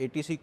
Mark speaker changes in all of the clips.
Speaker 1: ATC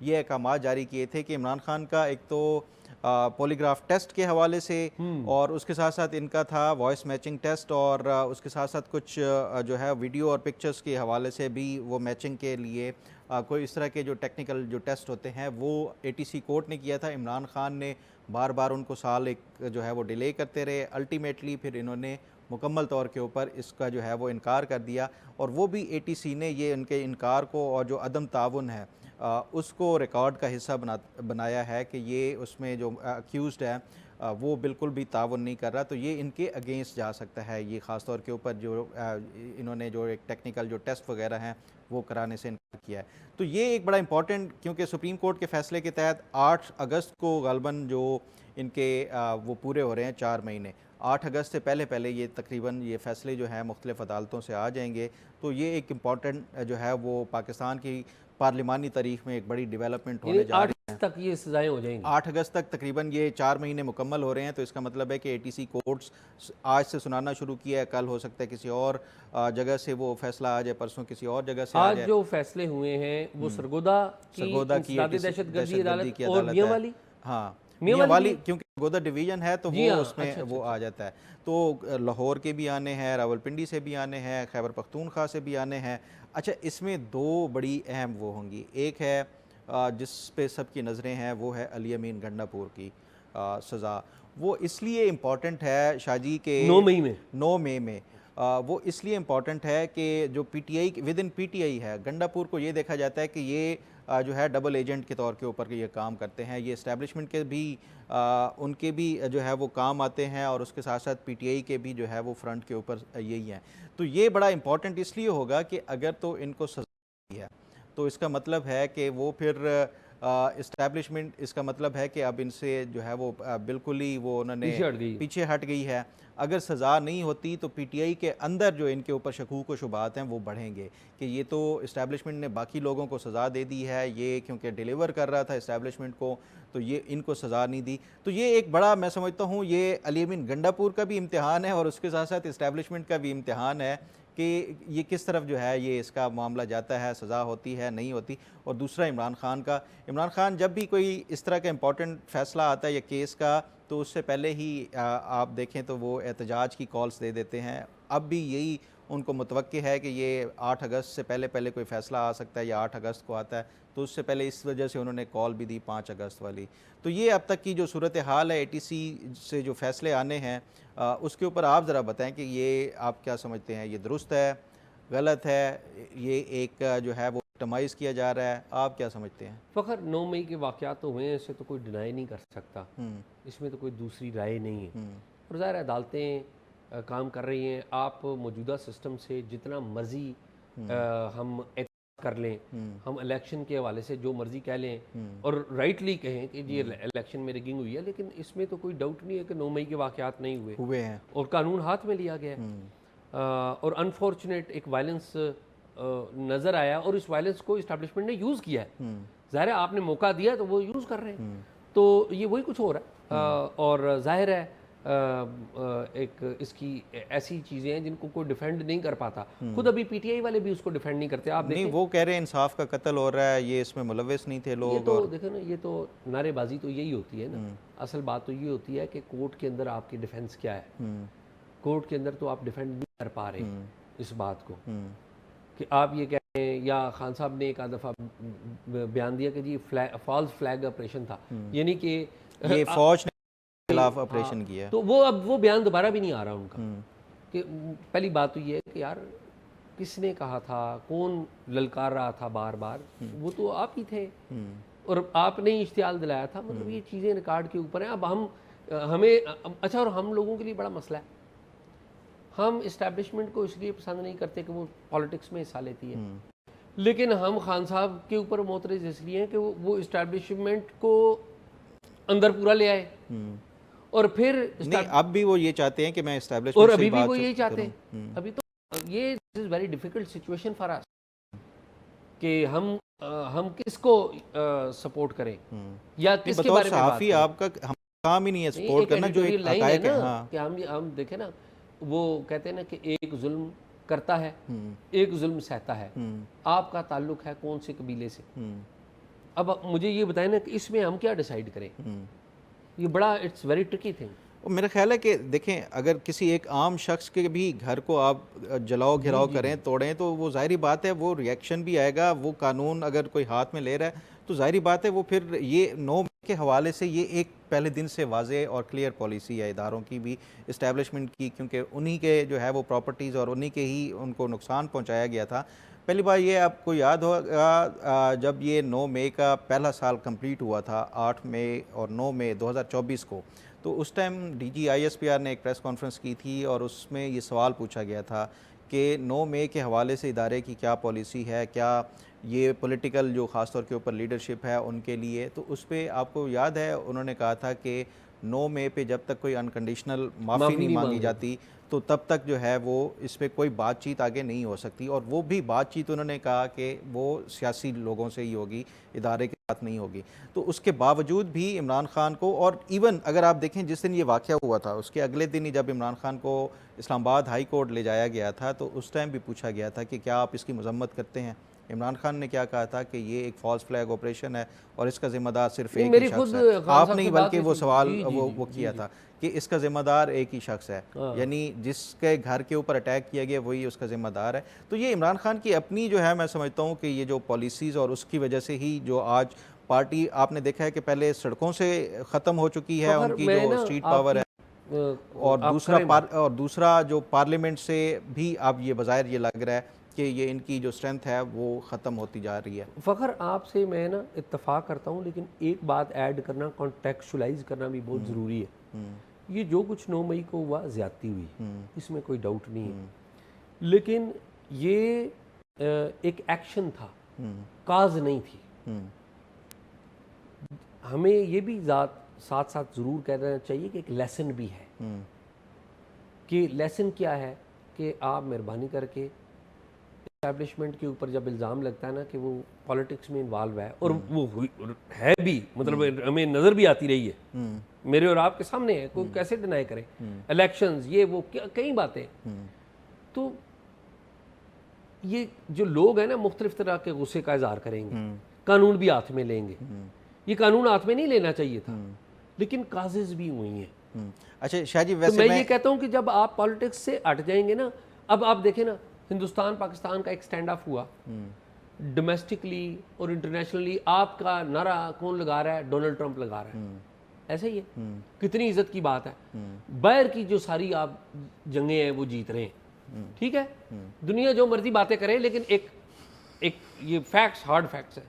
Speaker 1: یہ احکامات جاری کیے تھے کہ عمران خان کا ایک تو پولیگراف ٹیسٹ کے حوالے سے اور اس کے ساتھ ساتھ ان کا تھا وائس میچنگ ٹیسٹ اور اس کے ساتھ ساتھ کچھ جو ہے ویڈیو اور پکچرز کے حوالے سے بھی وہ میچنگ کے لیے کوئی اس طرح کے جو ٹیکنیکل جو ٹیسٹ ہوتے ہیں وہ اے ٹی سی کورٹ نے کیا تھا. عمران خان نے بار بار ان کو سال ایک جو ہے وہ ڈیلے کرتے رہے. الٹیمیٹلی پھر انہوں نے مکمل طور کے اوپر اس کا جو ہے وہ انکار کر دیا اور وہ بھی اے ٹی سی نے یہ ان کے انکار کو اور جو عدم تعاون ہے اس کو ریکارڈ کا حصہ بنایا ہے کہ یہ اس میں جو اکیوزڈ ہے وہ بالکل بھی تعاون نہیں کر رہا. تو یہ ان کے اگینسٹ جا سکتا ہے. یہ خاص طور کے اوپر جو انہوں نے جو ایک ٹیکنیکل جو ٹیسٹ وغیرہ ہیں وہ کرانے سے انکار کیا ہے. تو یہ ایک بڑا امپورٹنٹ کیونکہ سپریم کورٹ کے فیصلے کے تحت 8 اگست کو غالباً جو ان کے وہ پورے ہو رہے ہیں 4 مہینے. 8 اگست سے پہلے یہ تقریباً یہ فیصلے جو ہیں مختلف عدالتوں سے آ جائیں گے. تو یہ ایک امپورٹنٹ جو ہے وہ پاکستان کی پارلیمانی تاریخ میں ایک بڑی ڈیولپمنٹ ہونے جا رہی ہے.
Speaker 2: 8 تک یہ سزائیں ہو جائیں گی.
Speaker 1: 8 اگست تک تقریباً یہ 4 مہینے مکمل ہو رہے ہیں. تو اس کا مطلب ہے کہ اے ٹی سی کورٹس آج سے سنانا شروع کیا ہے. کل ہو سکتا ہے کسی اور جگہ سے وہ فیصلہ آ جائے, پرسوں کسی اور جگہ سے آ جائے.
Speaker 2: آج جو فیصلے ہوئے ہیں وہ سرگودا کی انسداد دہشت گردی عدالت اور میاں والی,
Speaker 1: ہاں میاں والی کیونکہ سرگودا ڈویژن ہے تو وہ اس میں وہ آ جاتا ہے. تو لاہور کے بھی آنے ہیں, راولپنڈی سے بھی آنے ہیں, خیبر پختونخوا سے بھی آنے ہیں. اچھا اس میں 2 بڑی اہم وہ ہوں گی. ایک ہے جس پہ سب کی نظریں ہیں وہ ہے علی امین گنڈا پور کی سزا. وہ اس لیے امپورٹنٹ ہے شاہ جی کہ 9 مئی میں وہ اس لیے امپورٹنٹ ہے کہ جو P T I with in P T I ہے, گنڈا پور کو یہ دیکھا جاتا ہے کہ یہ جو ہے ڈبل ایجنٹ کے طور کے اوپر یہ کام کرتے ہیں. یہ اسٹیبلشمنٹ کے بھی ان کے بھی جو ہے وہ کام آتے ہیں اور اس کے ساتھ ساتھ پی ٹی آئی کے بھی جو ہے وہ فرنٹ کے اوپر یہی ہیں. تو یہ بڑا امپورٹنٹ اس لیے ہوگا کہ اگر تو ان کو سزا دی ہے تو اس کا مطلب ہے کہ وہ پھر اسٹیبلشمنٹ, اس کا مطلب ہے کہ اب ان سے جو ہے وہ بالکل ہی وہ انہوں نے پیچھے ہٹ گئی ہے. اگر سزا نہیں ہوتی تو پی ٹی آئی کے اندر جو ان کے اوپر شکوک و شبہات ہیں وہ بڑھیں گے کہ یہ تو اسٹیبلشمنٹ نے باقی لوگوں کو سزا دے دی ہے, یہ کیونکہ ڈیلیور کر رہا تھا اسٹیبلشمنٹ کو تو یہ ان کو سزا نہیں دی. تو یہ ایک بڑا میں سمجھتا ہوں یہ علی امین گنڈا پور کا بھی امتحان ہے اور اس کے ساتھ ساتھ اسٹیبلشمنٹ کا بھی امتحان ہے کہ یہ کس طرف جو ہے یہ اس کا معاملہ جاتا ہے, سزا ہوتی ہے نہیں ہوتی. اور دوسرا عمران خان کا. عمران خان جب بھی کوئی اس طرح کا امپورٹنٹ فیصلہ آتا ہے یا کیس کا تو اس سے پہلے ہی آپ دیکھیں تو وہ احتجاج کی کالز دے دیتے ہیں. اب بھی یہی ان کو متوقع ہے کہ یہ 8 اگست سے پہلے کوئی فیصلہ آ سکتا ہے یا 8 اگست کو آتا ہے, تو اس سے پہلے اس وجہ سے انہوں نے کال بھی دی 5 اگست والی. تو یہ اب تک کی جو صورتحال ہے اے ٹی سی سے جو فیصلے آنے ہیں اس کے اوپر آپ ذرا بتائیں کہ یہ آپ کیا سمجھتے ہیں, یہ درست ہے, غلط ہے, یہ ایک جو ہے وہ ٹمائز کیا جا رہا ہے, آپ کیا سمجھتے ہیں؟
Speaker 2: فخر 9 مئی کے واقعات تو ہوئے ہیں, اسے تو کوئی ڈینائی نہیں کر سکتا, اس میں تو کوئی دوسری رائے نہیں ہے. اور ظاہر عدالتیں کام کر رہی ہیں. آپ موجودہ سسٹم سے جتنا مرضی ہم اعتراض کر لیں, ہم الیکشن کے حوالے سے جو مرضی کہہ لیں اور رائٹلی کہیں کہ جی الیکشن میں ریگنگ ہوئی ہے, لیکن اس میں تو کوئی ڈاؤٹ نہیں ہے کہ 9 مئی کے واقعات نہیں ہوئے
Speaker 1: ہیں
Speaker 2: اور قانون ہاتھ میں لیا گیا ہے. اور انفارچونیٹ ایک وائلنس نظر آیا اور اس وائلنس کو اسٹیبلشمنٹ نے یوز کیا ہے. ظاہر ہے آپ نے موقع دیا تو وہ یوز کر رہے ہیں, تو یہ وہی کچھ ہو رہا ہے. اور ظاہر ہے ایک اس کی ایسی چیزیں ہیں جن کو کوئی ڈیفینڈ نہیں کر پاتا. خود ابھی پی ٹی آئی والے بھی اس کو ڈیفینڈ نہیں کرتے. آپ دیکھیں
Speaker 1: وہ کہہ رہے ہیں انصاف کا قتل ہو رہا ہے, یہ اس میں ملوث نہیں تھے لوگ.
Speaker 2: یہ تو دیکھیں نا, یہ تو نعرے بازی تو یہی ہوتی ہے نا. اصل بات تو یہ ہوتی ہے کہ کورٹ کے اندر آپ کی ڈیفینس کیا ہے. کورٹ کے اندر تو آپ ڈیفینڈ نہیں کر پا رہے اس بات کو کہ آپ یہ کہہ رہے ہیں, یا خان صاحب نے ایک آدھ دفعہ بیان دیا کہ جی فالس فلیگ آپریشن تھا, یعنی کہ
Speaker 1: یہ فوج نے خلاف آپریشن کیا.
Speaker 2: تو وہ اب وہ بیان دوبارہ بھی نہیں آ رہا ان کا. کہ پہلی بات تو یہ ہے کہ یار کس نے کہا تھا, کون للکار رہا تھا بار بار, وہ تو آپ ہی تھے اور آپ نے ہی اشتعال دلایا تھا. مطلب یہ چیزیں ریکارڈ کے اوپر ہیں. اب ہمیں اچھا, اور ہم لوگوں کے لیے بڑا مسئلہ ہے, ہم اسٹیبلشمنٹ کو اس لیے پسند نہیں کرتے کہ وہ پالیٹکس میں حصہ لیتی ہے, لیکن ہم خان صاحب کے اوپر معترض اس لیے ہیں کہ وہ اسٹیبلشمنٹ کو اندر پورا لے آئے. اور پھر
Speaker 1: اب بھی وہ یہ چاہتے ہیں کہ میں اسٹیبلشمنٹ
Speaker 2: اور ابھی بھی وہ یہی چاہتے ہیں. ابھی تو یہ is very difficult situation for اس کہ ہم کس کو سپورٹ کریں یا کس کے بارے میں بات کریں.
Speaker 1: آپ کا کام ہی نہیں ہے سپورٹ کرنا, جو ایک حقائق ہے
Speaker 2: کہ ہم دیکھیں نا, وہ کہتے ہیں نا کہ ایک ظلم کرتا ہے ایک ظلم سہتا ہے. آپ کا تعلق ہے کون سے قبیلے سے, اب مجھے یہ بتائیں نا کہ اس میں ہم کیا ڈیسائیڈ کریں؟ یہ بڑا اٹس ویری ٹرکی تھنگ.
Speaker 1: میرا خیال ہے کہ دیکھیں اگر کسی ایک عام شخص کے بھی گھر کو آپ جلاؤ گھراؤ کریں توڑیں تو وہ ظاہری بات ہے وہ ریئیکشن بھی آئے گا. وہ قانون اگر کوئی ہاتھ میں لے رہا ہے تو ظاہری بات ہے وہ پھر یہ 9 مئی کے حوالے سے یہ ایک پہلے دن سے واضح اور کلیئر پالیسی ہے اداروں کی بھی اسٹیبلشمنٹ کی, کیونکہ انہی کے جو ہے وہ پراپرٹیز اور انہی کے ہی ان کو نقصان پہنچایا گیا تھا. پہلی بار یہ آپ کو یاد ہوگا جب یہ 9 مئی کا پہلا سال کمپلیٹ ہوا تھا 8 مئی اور 9 مئی 2024 کو, تو اس time D G I S P R نے ایک پریس کانفرنس کی تھی اور اس میں یہ سوال پوچھا گیا تھا کہ 9 مئی کے حوالے سے ادارے کی کیا پالیسی ہے, کیا یہ پولیٹیکل جو خاص طور کے اوپر لیڈرشپ ہے ان کے لیے. تو اس پہ آپ کو یاد ہے انہوں نے کہا تھا کہ 9 مئی پہ جب تک کوئی انکنڈیشنل معافی نہیں مانگی جاتی تو تب تک جو ہے وہ اس پہ کوئی بات چیت آگے نہیں ہو سکتی. اور وہ بھی بات چیت انہوں نے کہا کہ وہ سیاسی لوگوں سے ہی ہوگی, ادارے کے ساتھ نہیں ہوگی. تو اس کے باوجود بھی عمران خان کو, اور ایون اگر آپ دیکھیں جس دن یہ واقعہ ہوا تھا اس کے اگلے دن ہی جب عمران خان کو اسلام آباد ہائی کورٹ لے جایا گیا تھا تو اس ٹائم بھی پوچھا گیا تھا کہ کیا آپ اس کی مذمت کرتے ہیں. عمران خان نے کیا کہا تھا کہ یہ ایک فالس فلیگ آپریشن ہے اور اس کا ذمہ دار صرف ایک ہی شخص ہے. آپ نہیں بلکہ وہ سوال وہ کیا تھا کہ اس کا ذمہ دار ایک ہی شخص ہے, یعنی جس کے گھر کے اوپر اٹیک کیا گیا وہی اس کا ذمہ دار ہے. تو یہ عمران خان کی اپنی جو ہے, میں سمجھتا ہوں کہ یہ جو پالیسیز اور اس کی وجہ سے ہی جو آج پارٹی آپ نے دیکھا ہے کہ پہلے سڑکوں سے ختم ہو چکی ہے ان کی جو اسٹریٹ پاور ہے, اور دوسرا جو پارلیمنٹ سے بھی اب یہ بظاہر یہ لگ رہا ہے کہ یہ ان کی جو اسٹرینتھ ہے وہ ختم ہوتی جا رہی ہے.
Speaker 2: فخر آپ سے میں نا اتفاق کرتا ہوں, لیکن ایک بات ایڈ کرنا, کانٹیکچولائز کرنا بھی بہت ضروری ہے. یہ جو کچھ 9 مئی کو ہوا زیادتی ہوئی, اس میں کوئی ڈاؤٹ نہیں ہے, لیکن یہ ایک ایکشن تھا, کاز نہیں تھی. ہمیں یہ بھی ساتھ ساتھ ضرور کہنا چاہیے کہ ایک لیسن بھی ہے, کہ لیسن کیا ہے کہ آپ مہربانی کر کے اسٹیبلشمنٹ کے اوپر جب الزام لگتا ہے نا کہ وہ پالیٹکس میں انوالو ہے, اور وہ ہے بھی, مطلب ہمیں نظر بھی آتی رہی ہے, میرے اور آپ کے سامنے ہے, کوئی کیسے ڈینائی کرے, الیکشنز یہ وہ کئی باتیں. تو یہ جو لوگ ہیں نا مختلف طرح کے غصے کا اظہار کریں گے, قانون بھی ہاتھ میں لیں گے. یہ قانون ہاتھ میں نہیں لینا چاہیے تھا, لیکن کازز بھی ہوئی ہیں.
Speaker 1: اچھا شاہ جی,
Speaker 2: ویسے میں یہ کہتا ہوں کہ جب آپ پالیٹکس سے ہٹ جائیں گے نا, اب آپ دیکھیں نا ہندوستان پاکستان کا ایک سٹینڈ آف ہوا ڈومیسٹکلی اور انٹرنیشنلی, آپ کا نعرہ کون لگا رہا ہے؟ ڈونلڈ ٹرمپ لگا رہا ہے. ایسا ہی ہے, کتنی عزت کی بات ہے. باہر کی جو ساری آپ جنگیں ہیں وہ جیت رہے ہیں, ٹھیک ہے, دنیا جو مرضی باتیں کرے, لیکن ایک یہ فیکٹس, ہارڈ فیکٹس ہے.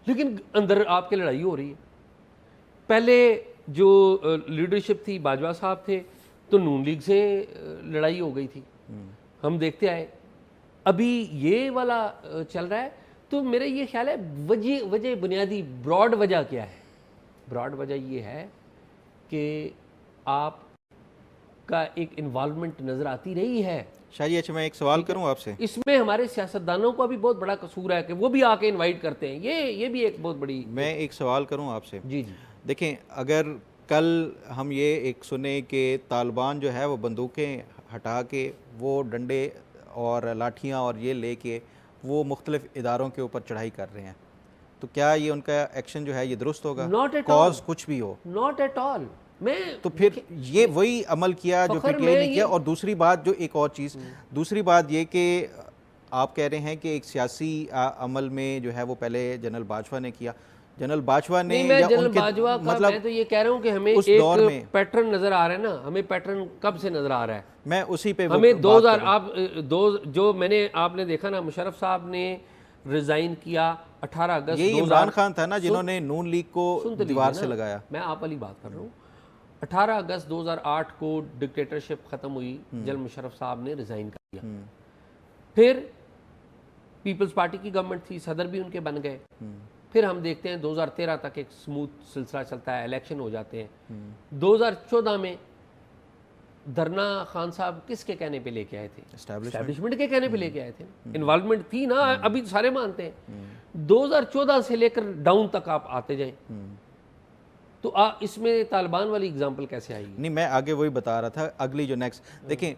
Speaker 2: لیکن اندر آپ کی لڑائی ہو رہی ہے. پہلے جو لیڈرشپ تھی, باجوہ صاحب تھے, تو نون لیگ سے لڑائی ہو گئی تھی, ہم دیکھتے آئے. ابھی یہ والا چل رہا ہے. تو میرا یہ خیال ہے وجہ بنیادی براڈ وجہ کیا ہے؟ براڈ وجہ یہ ہے کہ آپ کا ایک انوالومنٹ نظر آتی رہی ہے.
Speaker 1: شاہ جی اچھا میں ایک سوال کروں آپ سے,
Speaker 2: اس میں ہمارے سیاستدانوں کا بھی بہت بڑا قصور ہے کہ وہ بھی آ کے انوائٹ کرتے ہیں. یہ بھی ایک بہت بڑی,
Speaker 1: میں ایک سوال کروں آپ سے.
Speaker 2: جی جی
Speaker 1: دیکھیں اگر کل ہم یہ ایک سنیں کہ طالبان جو ہے وہ بندوقیں ہٹا کے وہ ڈنڈے اور لاٹھیاں اور یہ لے کے وہ مختلف اداروں کے اوپر چڑھائی کر رہے ہیں, تو کیا یہ ان کا ایکشن جو ہے یہ درست ہوگا؟ کاز کچھ بھی ہو,
Speaker 2: ناٹ ایٹ آل.
Speaker 1: تو پھر یہ وہی عمل کیا جو پی ٹی آئی نے کیا. اور دوسری بات جو ایک اور چیز, دوسری بات یہ کہ آپ کہہ رہے ہیں کہ ایک سیاسی عمل میں جو ہے وہ پہلے جنرل باجوہ نے کیا. جنرل باجوہ نے یا ان کے
Speaker 2: مطلب, میں تو یہ کہہ رہا ہوں کہ ہمیں ایک پیٹرن نظر آ رہا ہے نا. ہمیں پیٹرن کب سے نظر آ رہا ہے؟
Speaker 1: میں اسی پہ
Speaker 2: ہمیں 2000 آپ جو آپ نے دیکھا نا, مشرف صاحب نے ریزائن کیا 18 اگست.
Speaker 1: یہی عمران خان تھا نا جنہوں نے نون لیگ کو دیوار سے لگایا.
Speaker 2: میں آپ والی بات کر رہا ہوں. 18 اگست 2008 کو ڈکٹیٹرشپ ختم ہوئی, جنرل مشرف صاحب نے ریزائن کر دیا. پھر پیپلز پارٹی کی گورنمنٹ تھی, صدر بھی ان کے بن گئے. پھر ہم دیکھتے ہیں 2013 تک ایک سموتھ سلسلہ چلتا ہے, الیکشن ہو جاتے ہیں. 2014 میں دھرنا خان صاحب کس کے کہنے پہ لے کے آئے تھے؟ اسٹیبلشمنٹ کے کہنے پہ لے کے آئے تھے. انوالومنٹ تھی نا, ابھی سارے مانتے ہیں. 2014 سے لے کر ڈاؤن تک آپ آتے جائیں, تو اس میں طالبان والی اگزامپل کیسے آئی؟
Speaker 1: نہیں, میں آگے وہی بتا رہا تھا. اگلی جو نیکسٹ دیکھیں,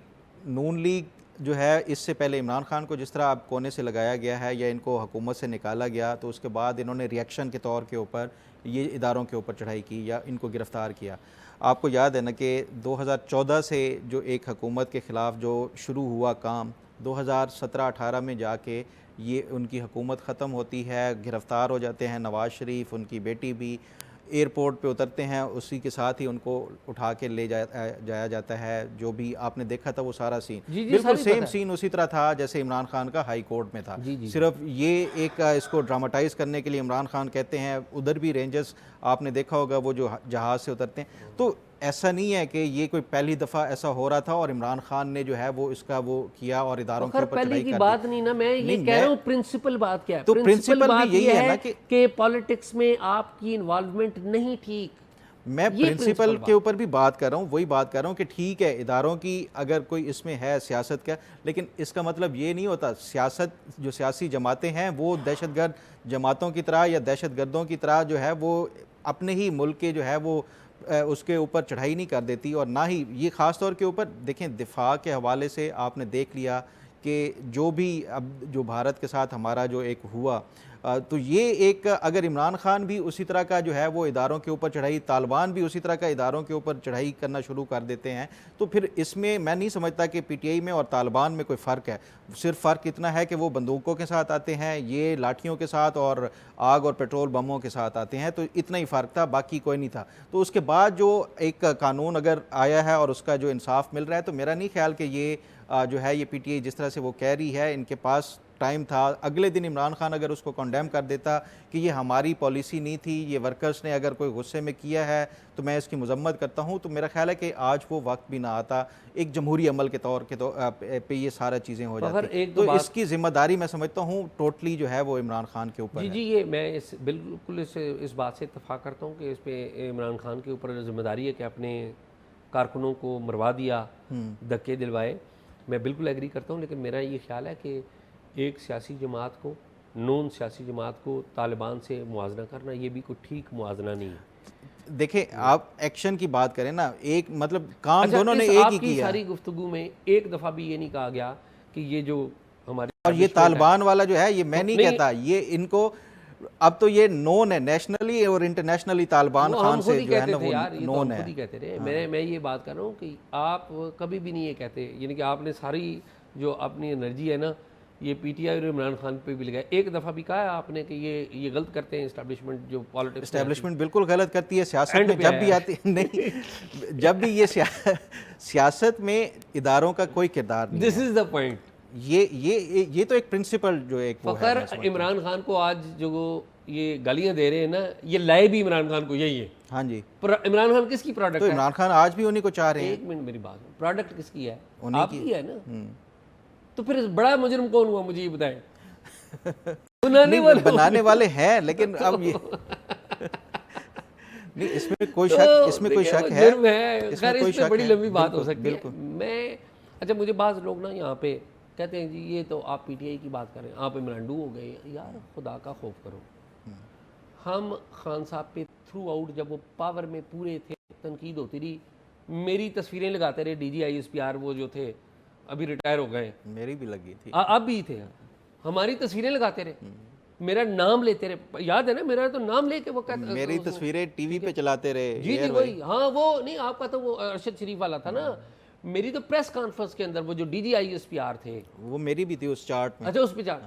Speaker 1: نون لیگ جو ہے اس سے پہلے عمران خان کو جس طرح اب کونے سے لگایا گیا ہے یا ان کو حکومت سے نکالا گیا، تو اس کے بعد انہوں نے ریئیکشن کے طور کے اوپر یہ اداروں کے اوپر چڑھائی کی یا ان کو گرفتار کیا۔ آپ کو یاد ہے نا کہ 2014 سے جو ایک حکومت کے خلاف جو شروع ہوا کام، 2017-18 میں جا کے یہ ان کی حکومت ختم ہوتی ہے، گرفتار ہو جاتے ہیں نواز شریف، ان کی بیٹی بھی، ایئرپورٹ پہ اترتے ہیں، اسی کے ساتھ ہی ان کو اٹھا کے لے جایا جاتا ہے۔ جو بھی آپ نے دیکھا تھا وہ سارا سین بالکل سیم سین اسی طرح تھا جیسے عمران خان کا ہائی کورٹ میں تھا۔ صرف یہ ایک اس کو ڈراماٹائز کرنے کے لیے عمران خان کہتے ہیں، ادھر بھی رینجرز آپ نے دیکھا ہوگا وہ جو جہاز سے اترتے ہیں۔ تو ایسا نہیں ہے کہ یہ کوئی پہلی دفعہ ایسا ہو رہا تھا اور عمران خان نے جو ہے وہ اس کا وہ کیا اور اداروں کے اوپر چڑھائی کر دی۔
Speaker 2: پہلے کی بات نہیں نا، میں یہ کہہ رہا ہوں پرنسپل بات کیا ہے۔
Speaker 1: تو پرنسپل بھی یہی ہے نا
Speaker 2: کہ پالیٹکس میں آپ کی انوالومنٹ نہیں ٹھیک۔
Speaker 1: میں پرنسپل کے اوپر بھی بات کر رہا ہوں، وہی بات کر رہا ہوں کہ ٹھیک ہے اداروں کی اگر کوئی اس میں ہے سیاست کا، لیکن اس کا مطلب یہ نہیں ہوتا سیاست جو سیاسی جماعتیں ہیں وہ دہشت گرد جماعتوں کی طرح یا دہشت گردوں کی طرح جو ہے وہ اپنے ہی ملک کے جو ہے وہ اس کے اوپر چڑھائی نہیں کر دیتی، اور نہ ہی یہ خاص طور کے اوپر دیکھیں دفاع کے حوالے سے آپ نے دیکھ لیا کہ جو بھی اب جو بھارت کے ساتھ ہمارا جو ایک ہوا، تو یہ ایک اگر عمران خان بھی اسی طرح کا جو ہے وہ اداروں کے اوپر چڑھائی، طالبان بھی اسی طرح کا اداروں کے اوپر چڑھائی کرنا شروع کر دیتے ہیں، تو پھر اس میں میں نہیں سمجھتا کہ پی ٹی آئی میں اور طالبان میں کوئی فرق ہے۔ صرف فرق اتنا ہے کہ وہ بندوقوں کے ساتھ آتے ہیں، یہ لاٹھیوں کے ساتھ اور آگ اور پیٹرول بموں کے ساتھ آتے ہیں، تو اتنا ہی فرق تھا، باقی کوئی نہیں تھا۔ تو اس کے بعد جو ایک قانون اگر آیا ہے اور اس کا جو انصاف مل رہا ہے، تو میرا نہیں خیال کہ یہ جو ہے یہ پی ٹی آئی جس طرح سے وہ کہہ رہی ہے، ان کے پاس ٹائم تھا۔ اگلے دن عمران خان اگر اس کو کنڈیم کر دیتا کہ یہ ہماری پالیسی نہیں تھی، یہ ورکرز نے اگر کوئی غصے میں کیا ہے تو میں اس کی مذمت کرتا ہوں، تو میرا خیال ہے کہ آج وہ وقت بھی نہ آتا، ایک جمہوری عمل کے طور پہ یہ سارا چیزیں ہو جاتی۔ تو اس کی ذمہ داری میں سمجھتا ہوں ٹوٹلی جو ہے وہ عمران خان کے اوپر ہے۔
Speaker 2: جی یہ میں بالکل اس بات سے اتفاق کرتا ہوں کہ اس پہ عمران خان کے اوپر ذمہ داری ہے کہ اپنے کارکنوں کو مروا دیا، دھکے دلوائے، میں بالکل ایگری کرتا ہوں، لیکن میرا یہ خیال ہے کہ ایک سیاسی جماعت کو، نون سیاسی جماعت کو طالبان سے موازنہ کرنا یہ بھی کوئی ٹھیک موازنہ نہیں ہے۔
Speaker 1: دیکھیں آپ ایکشن کی بات کریں نا، ایک مطلب کام دونوں نے ایک ہی کیا۔
Speaker 2: ساری گفتگو میں ایک دفعہ بھی یہ نہیں کہا گیا کہ یہ جو ہمارے
Speaker 1: اور یہ طالبان والا جو ہے یہ میں نہیں کہتا، یہ ان کو اب تو یہ نون ہے نیشنلی اور انٹرنیشنلی، طالبان خان سے جو ہے نا وہ نون ہے۔
Speaker 2: خود ہی کہتے رہے، میں یہ بات کر رہا ہوں کہ آپ کبھی بھی نہیں یہ کہتے، یعنی کہ آپ نے ساری جو اپنی انرجی ہے نا یہ پی ٹی آئی اور عمران خان پہ بھی لگایا۔ ایک دفعہ بھی کہا ہے آپ نے کہ یہ غلط کرتے ہیں اسٹیبلشمنٹ، جو پالیٹکس
Speaker 1: اسٹیبلشمنٹ بالکل غلط کرتی ہے سیاست میں، جب بھی آتی نہیں، جب بھی یہ سیاست میں اداروں کا کوئی کردار نہیں ہے۔
Speaker 2: دس از دا پوائنٹ۔
Speaker 1: یہ تو ایک پرنسپل جو ایک
Speaker 2: فخر عمران خان کو آج جو یہ گالیاں دے رہے ہیں نا، یہ لائے بھی عمران خان کو یہی ہے۔
Speaker 1: ہاں جی،
Speaker 2: عمران خان کس کی پروڈکٹ ہے؟
Speaker 1: تو عمران خان آج بھی انہیں کو چاہ رہے ہیں۔
Speaker 2: ایک منٹ میری بات، پروڈکٹ کس کی ہے؟ آپ کی ہے نا۔ تو پھر بڑا مجرم کون ہوا مجھے یہ بتائیں؟
Speaker 1: بنانے والے ہیں، لیکن اب یہ نہیں، اس میں کوئی شک ہے، اس
Speaker 2: پہ بڑی لمبی بات ہو سکتی ہے۔ میں اچھا مجھے بعض لوگ نا یہاں پہ کہتے ہیں جی یہ تو آپ پی ٹی آئی کی بات کریں، آپ عمرانڈو ہو گئے، یار خدا کا خوف کرو۔ ہم خان صاحب پہ تھرو آؤٹ جب وہ پاور میں پورے تھے تنقید ہوتی رہی، میری تصویریں لگاتے رہے D G I S P R, وہ جو تھے ابھی ریٹائر ہو گئے،
Speaker 1: میری بھی لگی تھی،
Speaker 2: اب بھی تھے، ہماری تصویریں لگاتے رہے، میرا نام لیتے رہے، یاد ہے نا میرا تو نام لے کے وہ کہتے،
Speaker 1: میری تصویریں ٹی وی پہ چلاتے رہے۔
Speaker 2: جی وہی، ہاں وہ نہیں، آپ کا تو وہ ارشد شریف والا تھا نا، میری تو پریس کانفرنس کے اندر وہ جو D G I S P R تھے، وہ
Speaker 1: میری بھی تھی اس چارٹ میں۔
Speaker 2: اچھا اس پہ چارٹ،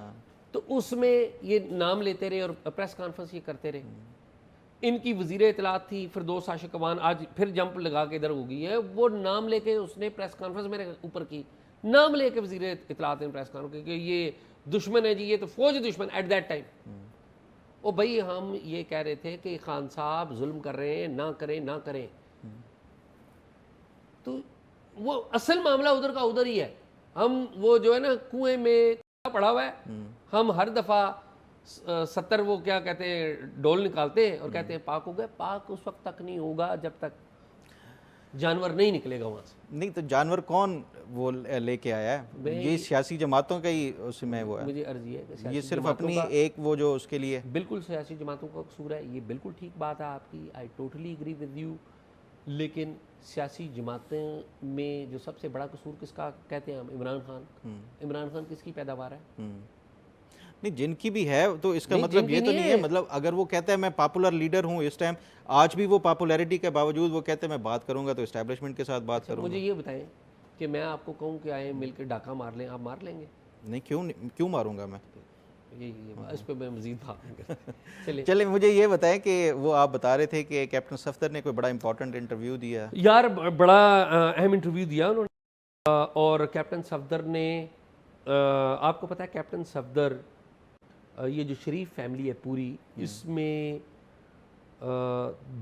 Speaker 2: تو اس میں یہ نام لیتے رہے اور پریس کانفرنس یہ کرتے رہے۔ ان کی وزیر اطلاعات تھی فردوس عاشق امان، آج پھر جمپ لگا کے ادھر ہو گئی ہے، وہ نام لے کے اس نے پریس کانفرنس میرے اوپر کی، نام لے کے وزیر اطلاعات نے پریس کانفرنس کہ یہ دشمن ہے جی، یہ تو فوج دشمن ایٹ دیٹ ٹائم۔ او بھائی ہم یہ کہہ رہے تھے کہ خان صاحب ظلم کر رہے ہیں، نہ کریں نہ کریں، تو وہ اصل معاملہ ادھر کا ادھر ہی ہے۔ ہم وہ جو ہے نا کنویں میں پڑا ہوا ہے، ہم ہر دفعہ 70 وہ کیا کہتے ہیں ڈول نکالتے ہیں اور کہتے ہیں پاک ہو گئے، پاک اس وقت تک نہیں ہوگا جب تک جانور نہیں نکلے گا وہاں سے۔
Speaker 1: نہیں تو جانور کون وہ لے کے آیا ہے؟ یہ سیاسی جماعتوں کا ہی اس میں وہ ہے،
Speaker 2: مجھے عرض یہ ہے کہ
Speaker 1: یہ صرف اپنی ایک وہ جو اس کے لیے
Speaker 2: بالکل سیاسی جماعتوں کا قصور ہے، یہ بالکل ٹھیک بات ہے آپ کی، I totally agree with you لیکن سیاسی جماعتیں میں جو سب سے بڑا قصور کس کا کہتے ہیں ہم؟ عمران خان. عمران خان کس کی پیداوار ہے؟
Speaker 1: نہیں جن کی بھی ہے تو اس کا
Speaker 2: نہیں،
Speaker 1: مطلب
Speaker 2: جن کی
Speaker 1: یہ تو
Speaker 2: نہیں
Speaker 1: نہیں ہے، مطلب اگر وہ کہتا ہے میں پاپولر لیڈر ہوں اس ٹائم، آج بھی وہ پاپولیرٹی کے باوجود وہ کہتے ہیں میں بات کروں گا تو اسٹیبلشمنٹ کے ساتھ بات کروں گا.
Speaker 2: مجھے یہ بتائیں کہ میں آپ کو کہوں کہ آئیں مل کے ڈاکہ مار لیں، آپ مار لیں گے؟
Speaker 1: نہیں کیوں ماروں گا میں.
Speaker 2: اس پہ میں مزید بات نہیں کرتا. چلیں
Speaker 1: چلیں مجھے یہ بتائیں کہ وہ آپ بتا رہے تھے کہ کیپٹن صفدر نے کوئی بڑا امپورٹنٹ انٹرویو دیا.
Speaker 2: یار بڑا اہم انٹرویو دیا انہوں نے، اور کیپٹن صفدر نے آپ کو پتہ ہے کیپٹن صفدر یہ جو شریف فیملی ہے پوری، اس میں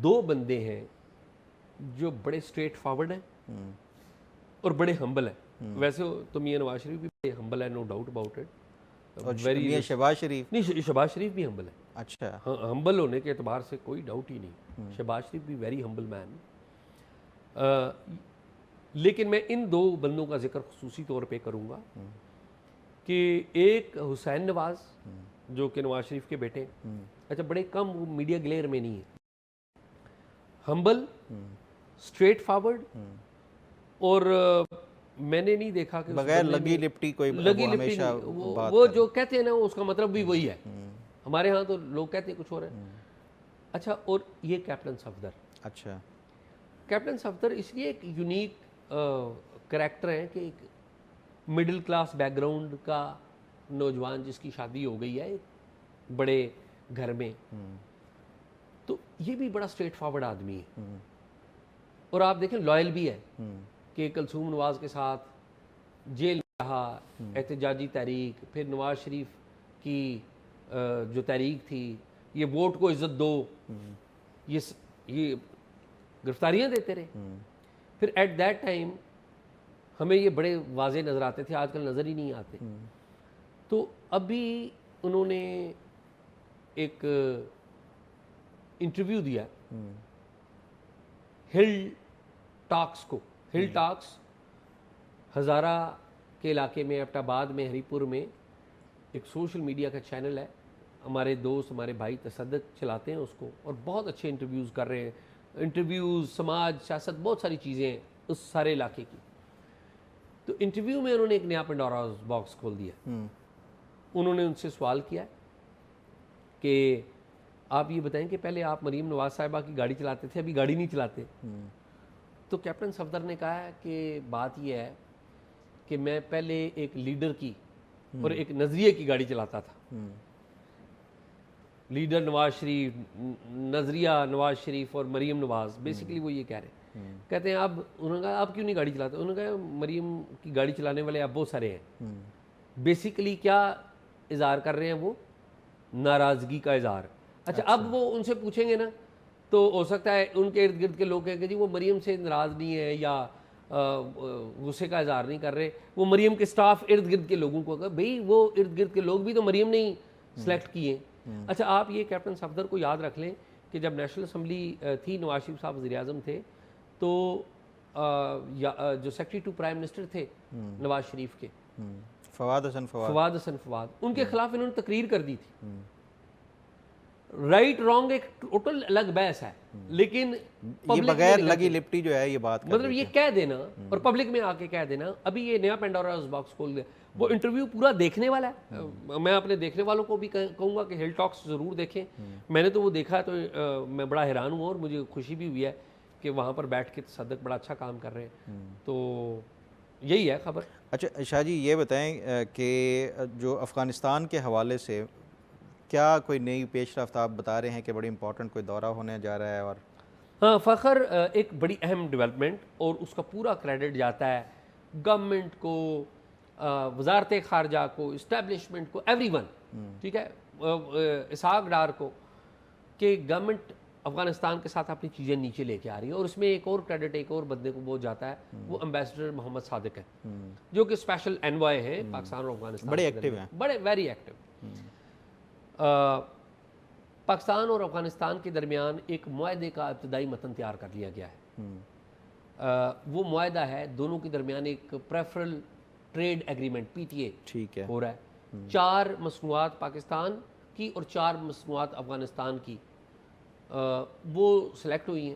Speaker 2: دو بندے ہیں جو بڑے اسٹریٹ فارورڈ ہیں اور بڑے ہمبل ہیں. ویسے تو میاں نواز شریف بھی بڑے ہمبل ہے، نو ڈاؤٹ اباؤٹ اٹ.
Speaker 1: میاں شہباز شریف.
Speaker 2: نہیں، شہباز شریف بھی ہمبل ہے.
Speaker 1: اچھا.
Speaker 2: ہمبل ہونے کے اعتبار سے کوئی ڈاؤٹ ہی نہیں. شہباز شریف بھی ویری ہمبل مین. لیکن میں ان دو بندوں کا ذکر خصوصی طور پہ کروں گا کہ ایک حسین نواز جو کہ نواز شریف کے بیٹے، اچھا بڑے کم وہ میڈیا گلیئر میں نہیں ہے، ہمبل، اسٹریٹ فارورڈ، اور میں نے نہیں دیکھا کہ
Speaker 1: بغیر لگی لپٹی کوئی
Speaker 2: لگی لپٹی وہ جو کہتے ہیں نا اس کا مطلب بھی وہی ہے. ہمارے ہاں تو لوگ کہتے ہیں کچھ اور ہے. اچھا، اور یہ کیپٹن صفدر.
Speaker 1: اچھا.
Speaker 2: کیپٹن صفدر اس لیے ایک یونیک کریکٹر ہیں کہ ایک مڈل کلاس بیک گراؤنڈ کا نوجوان جس کی شادی ہو گئی ہے ایک بڑے گھر میں، تو یہ بھی بڑا اسٹریٹ فارورڈ آدمی ہے. اور آپ دیکھیں لائل بھی ہے کہ کلثوم نواز کے ساتھ جیل رہا، احتجاجی تحریک، پھر نواز شریف کی جو تحریک تھی یہ ووٹ کو عزت دو، یہ گرفتاریاں دیتے رہے. پھر ایٹ دیٹ ٹائم ہمیں یہ بڑے واضح نظر آتے تھے، آج کل نظر ہی نہیں آتے. تو ابھی انہوں نے ایک انٹرویو دیا ہل ٹاکس کو. ہل ٹاکس ہزارہ کے علاقے میں، ایبٹ آباد میں، ہری پور میں ایک سوشل میڈیا کا چینل ہے. ہمارے دوست، ہمارے بھائی تصدق چلاتے ہیں اس کو، اور بہت اچھے انٹرویوز کر رہے ہیں. انٹرویوز، سماج، سیاست، بہت ساری چیزیں ہیں اس سارے علاقے کی. تو انٹرویو میں انہوں نے ایک نیا پنڈورا باکس کھول دیا. انہوں نے ان سے سوال کیا کہ آپ یہ بتائیں کہ پہلے آپ مریم نواز صاحبہ کی گاڑی چلاتے تھے، ابھی گاڑی نہیں چلاتے. تو کیپٹن صفدر نے کہا ہے کہ بات یہ ہے کہ میں پہلے ایک لیڈر کی اور ایک نظریے کی گاڑی چلاتا تھا. لیڈر نواز شریف، نظریہ نواز شریف اور مریم نواز، بیسیکلی وہ یہ کہہ رہے ہیں. کہتے ہیں اب انہوں نے کہا آپ کیوں نہیں گاڑی چلاتے؟ انہوں نے کہا مریم کی گاڑی چلانے والے اب بہت سارے ہیں. بیسیکلی کیا اظہار کر رہے ہیں وہ؟ ناراضگی کا اظہار. اچھا، اب وہ ان سے پوچھیں گے نا تو ہو سکتا ہے ان کے ارد گرد کے لوگ کہیں کہ جی وہ مریم سے ناراض نہیں ہے یا غصے کا اظہار نہیں کر رہے، وہ مریم کے سٹاف ارد گرد کے لوگوں کو، بھئی وہ ارد گرد کے لوگ بھی تو مریم نے ہی سلیکٹ کیے. اچھا، آپ یہ کیپٹن صفدر کو یاد رکھ لیں کہ جب نیشنل اسمبلی تھی، نواز شریف صاحب وزیر اعظم تھے، تو جو سیکرٹری ٹو پرائم منسٹر تھے نواز شریف کے، فواد حسن فواد، ان کے خلاف انہوں نے تقریر کر دی تھی. رائٹ رانگ ایک ٹوٹل الگ بحث ہے، لیکن
Speaker 1: یہ بغیر لگی لپٹی جو ہے یہ بات
Speaker 2: مطلب یہ کہہ دینا اور پبلک میں آ کے کہہ دینا. ابھی یہ نیا پینڈورا باکس کھول دیا. وہ انٹرویو پورا دیکھنے والا ہے. میں اپنے دیکھنے والوں کو بھی کہوں گا کہ ہل ٹاکس ضرور دیکھیں. میں نے تو وہ دیکھا تو میں بڑا حیران ہوا اور مجھے خوشی بھی ہوئی ہے کہ وہاں پر بیٹھ کے تصدق بڑا اچھا کام کر رہے ہیں. تو یہی ہے خبر.
Speaker 1: اچھا شاہ جی یہ بتائیں کہ جو افغانستان کے حوالے سے کیا کوئی نئی پیش رفت آپ بتا رہے ہیں کہ بڑی امپورٹنٹ کوئی دورہ ہونے جا رہا ہے؟ اور
Speaker 2: ہاں فخر، ایک بڑی اہم ڈیولپمنٹ، اور اس کا پورا کریڈٹ جاتا ہے گورنمنٹ کو، وزارت خارجہ کو، اسٹیبلشمنٹ کو، ایوری ون. ٹھیک ہے، اسحاق ڈار کو، کہ گورنمنٹ افغانستان کے ساتھ اپنی چیزیں نیچے لے کے آ رہی ہے. اور اس میں ایک اور کریڈٹ ایک اور بندے کو وہ جاتا ہے، وہ امبیسڈر محمد صادق ہے، جو کہ اسپیشل انوائے ہیں پاکستان اور افغانستان.
Speaker 1: بڑے ایکٹیو ہیں،
Speaker 2: بڑے ویری ایکٹیو. پاکستان اور افغانستان کے درمیان ایک معاہدے کا ابتدائی متن تیار کر لیا گیا ہے. وہ معاہدہ ہے دونوں کے درمیان ایک پریفرل ٹریڈ ایگریمنٹ PTA
Speaker 1: ٹھیک ہے،
Speaker 2: ہو رہا ہے. 4 مصنوعات پاکستان کی اور 4 مصنوعات افغانستان کی وہ سلیکٹ ہوئی ہیں.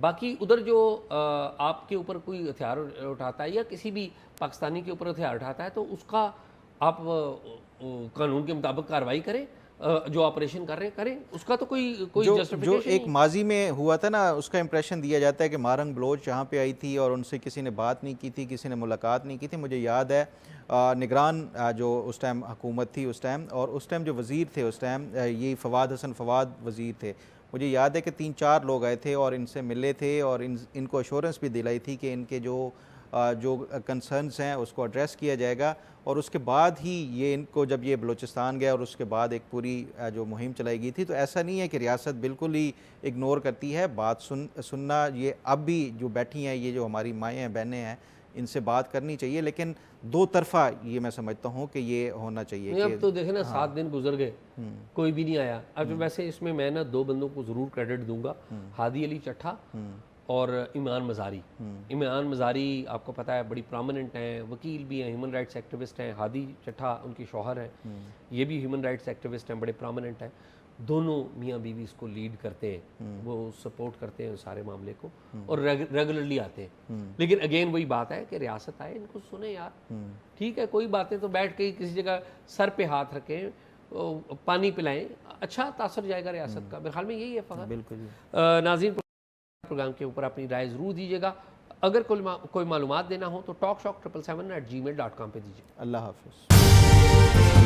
Speaker 2: باقی ادھر جو آپ کے اوپر کوئی ہتھیار اٹھاتا ہے یا کسی بھی پاکستانی کے اوپر ہتھیار اٹھاتا ہے تو اس کا آپ قانون کے مطابق کارروائی کریں، جو آپریشن کر رہے ہیں کریں، اس کا تو کوئی
Speaker 1: جو
Speaker 2: جسٹیفیکیشن
Speaker 1: ایک ماضی میں ہوا تھا نا، اس کا امپریشن دیا جاتا ہے کہ مارنگ بلوچ یہاں پہ آئی تھی اور ان سے کسی نے بات نہیں کی تھی، کسی نے ملاقات نہیں کی تھی. مجھے یاد ہے نگران جو اس ٹائم حکومت تھی اس ٹائم، اور اس ٹائم جو وزیر تھے اس ٹائم یہ فواد حسن فواد وزیر تھے. مجھے یاد ہے کہ 3-4 لوگ آئے تھے اور ان سے ملے تھے اور ان کو ایشورنس بھی دلائی تھی کہ ان کے جو کنسرنز ہیں اس کو ایڈریس کیا جائے گا. اور اس کے بعد ہی یہ ان کو جب یہ بلوچستان گیا اور اس کے بعد ایک پوری جو مہم چلائی گئی تھی. تو ایسا نہیں ہے کہ ریاست بالکل ہی اگنور کرتی ہے بات سننا. یہ اب بھی جو بیٹھی ہیں، یہ جو ہماری مائیں ہیں بہنیں ہیں، ان سے بات کرنی چاہیے، لیکن دو طرفہ یہ میں سمجھتا ہوں کہ یہ ہونا چاہیے
Speaker 2: نہیں.
Speaker 1: کہ
Speaker 2: اب تو دیکھیں نا 7 دن گزر گئے، کوئی بھی نہیں آیا. اب ویسے اس میں نا 2 بندوں کو ضرور کریڈٹ دوں گا، ہادی علی چٹھا اور ایمان مزاری. ایمان مزاری آپ کو پتہ ہے بڑی پرومیننٹ ہیں، وکیل بھی ہیں، ہیومن رائٹس ایکٹیوسٹ ہیں. ہادی چٹھا ان کی شوہر ہیں، یہ بھی ہیومن رائٹس ایکٹیوسٹ ہیں، بڑے پرومیننٹ ہیں. دونوں میاں بیوی اس کو لیڈ کرتے ہیں، وہ سپورٹ کرتے ہیں سارے معاملے کو اور ریگولرلی آتے ہیں. لیکن اگین وہی بات ہے کہ ریاست آئے، ان کو سنیں یار. ٹھیک ہے، کوئی باتیں تو بیٹھ کے کسی جگہ سر پہ ہاتھ رکھیں، پانی پلائیں، اچھا تاثر جائے گا ریاست کا. میرے خیال میں یہی ہے فقط.
Speaker 1: بالکل.
Speaker 2: ناظرین پروگرام کے اوپر اپنی رائے ضرور دیجیے گا. اگر کوئی معلومات دینا ہو تو talkshock777@gmail.com پہ دیجیے.
Speaker 1: اللہ حافظ.